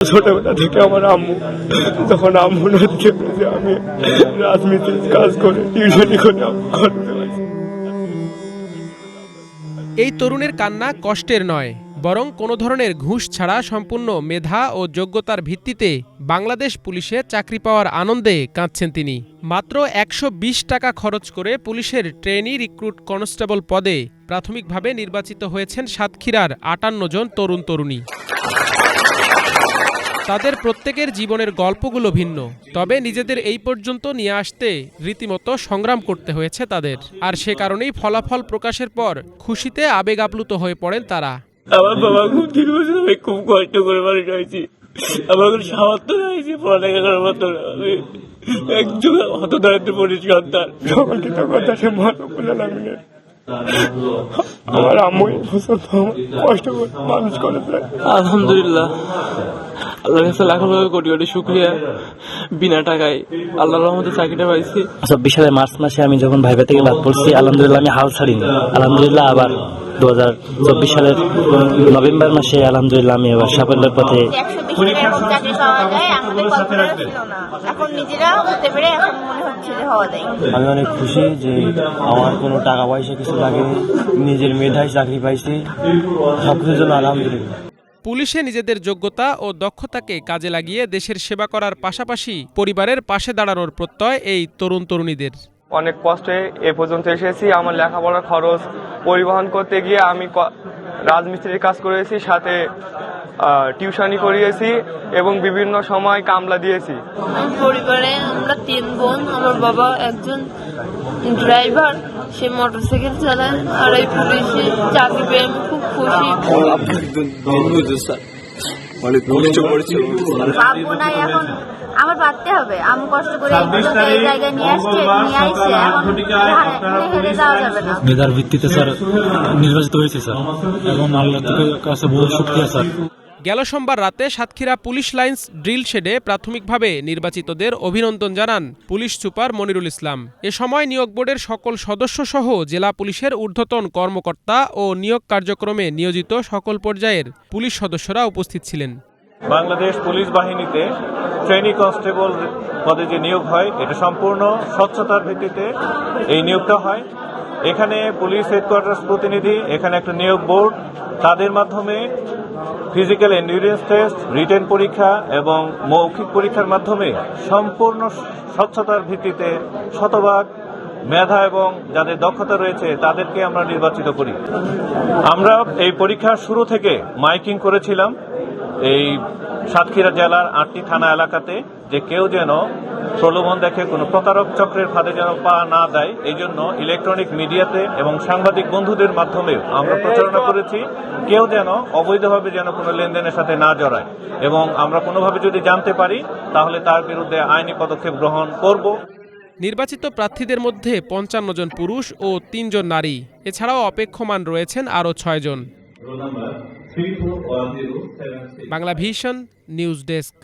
ছোটবেলা থেকে আমার আম্মু যখন আম্মু নদীতে পেয়েছে আমি রাজনীতির কাজ করে টিউশনি করে করতে পারছি। এই তরুণের কান্না কষ্টের নয়, বরং কোনো ধরনের ঘুষ ছাড়া সম্পূর্ণ মেধা ও যোগ্যতার ভিত্তিতে বাংলাদেশ পুলিশে চাকরি পাওয়ার আনন্দে কাঁদছেন তিনি। মাত্র ১২০ টাকা খরচ করে পুলিশের ট্রেনি রিক্রুট কনস্টেবল পদে প্রাথমিকভাবে নির্বাচিত হয়েছেন সাতক্ষীরার ৫৮ জন তরুণ তরুণী। তাদের প্রত্যেকের জীবনের গল্পগুলো ভিন্ন, তবে নিজেদের এই পর্যন্ত নিয়ে আসতে রীতিমতো সংগ্রাম করতে হয়েছে তাদের। আর সে কারণেই ফলাফল প্রকাশের পর খুশিতে আবেগ আপ্লুত হয়ে পড়েন তারা। আমার বাবা খুব দীর্ঘদিন আমি খুব কষ্ট করে মানুষ হয়েছি, আমার কোনো সামর্থ্য হয়েছে পড়ালেখা করার মতো। আমি একজন হতদরিদ্র পরিবার সন্তান, সকলকে তো কথা সে মনে বলে লাগবে না। আমার আম্মু কষ্ট করে মানুষ করেছে। আলহামদুলিল্লাহ, আল্লাহর কাছে লাখ লাখ কোটি কোটি শুকরিয়া। বিনা টাকায় আল্লাহর রহমতে চাকরিটা পাইছি। ২৪ সালের মার্চ মাসে আমি যখন ভাইবা থেকে বাদ পড়ছি, আলহামদুলিল্লাহ আমি হাল ছাড়িনি। আলহামদুলিল্লাহ আবার ২০২৪ সালের নভেম্বর মাসে আলহামদুলিল্লাহ আমি এবার সাফল্যের পথে। আমি অনেক খুশি যে আমার কোনো টাকা পয়সা কিছু লাগে, নিজের মেধায় চাকরি পাইছি, সবকিছুর জন্য আলহামদুলিল্লাহ। পুলিশে নিজেদের যোগ্যতা ও দক্ষতাকে কাজে লাগিয়ে দেশের সেবা করার পাশাপাশি পরিবারের পাশে দাঁড়ানোর প্রত্যয় এই তরুণ তরুণীদের। অনেক কষ্টে এ পর্যন্ত এসেছি। আমার লেখাপড়ার খরচ পরিবহন করতে গিয়ে আমি রাজমিস্ত্রির কাজ করেছি, সাথে টিউশনি করিয়েছি এবং বিভিন্ন সময় কামলা দিয়েছি। পরিবারে আমরা ৩ বোন, আমার বাবা একজন ড্রাইভার, সে মোটরসাইকেল চালায়, আর এই পুলিশে চাকরি পেয়ে আমি খুব খুশি। আমার পারতে হবে, আমি কষ্ট করে এই জায়গায় নিয়ে আইছে, এখন হেরে যাওয়া যাবে না। মেধার ভিত্তিতে স্যার নির্বাচিত হয়েছে স্যার, এবং আল্লাহর কাছে বহু শুকরিয়া স্যার। গেল সোমবার রাতে সাতক্ষীরা পুলিশ লাইন্স ড্রিল শেডে প্রাথমিকভাবে নির্বাচিতদের অভিনন্দন জানান পুলিশ সুপার মনিরুল ইসলাম। এ সময় নিয়োগ বোর্ডের সকল সদস্য সহ জেলা পুলিশের ঊর্ধ্বতন কর্মকর্তা ও নিয়োগ কার্যক্রমে নিয়োজিত সকল পর্যায়ের পুলিশ সদস্যরা উপস্থিত ছিলেন। বাংলাদেশ পুলিশ বাহিনীতে ট্রেনি কনস্টেবল পদে যে নিয়োগ হয়, এটা সম্পূর্ণ স্বচ্ছতার ভিত্তিতে এই নিয়োগটা হয়। এখানে পুলিশ হেডকোয়ার্টার্স প্রতিনিধি, এখানে একটা নিয়োগ বোর্ড, তাদের মাধ্যমে ফিজিক্যাল এন্ডুরেন্স টেস্ট, রিটেন পরীক্ষা এবং মৌখিক পরীক্ষার মাধ্যমে সম্পূর্ণ স্বচ্ছতার ভিত্তিতে শতভাগ মেধা এবং যাদের দক্ষতা রয়েছে তাদেরকে আমরা নির্বাচিত করি। আমরা এই পরীক্ষার শুরু থেকে মাইকিং করেছিলাম এই সাতক্ষীরা জেলার ৮টি থানা এলাকাতে, যে কেউ যেন প্রলোভন দেখে কোনো প্রতারক চক্রের ফাঁদে যেন পা না দেয়। এই জন্য ইলেকট্রনিক মিডিয়াতে এবং সাংবাদিক বন্ধুদের মাধ্যমে আমরা প্রচারণা করেছি, কেউ যেন অবৈধভাবে যেন কোনো লেনদেনের সাথে না জড়ায়, এবং আমরা কোনোভাবে যদি জানতে পারি তাহলে তার বিরুদ্ধে আইনি পদক্ষেপ গ্রহণ করব। নির্বাচিত প্রার্থীদের মধ্যে ৫৫ জন পুরুষ ও ৩ জন নারী, এছাড়াও অপেক্ষমান রয়েছেন আরও ৬ জন। Bangla vision news desk.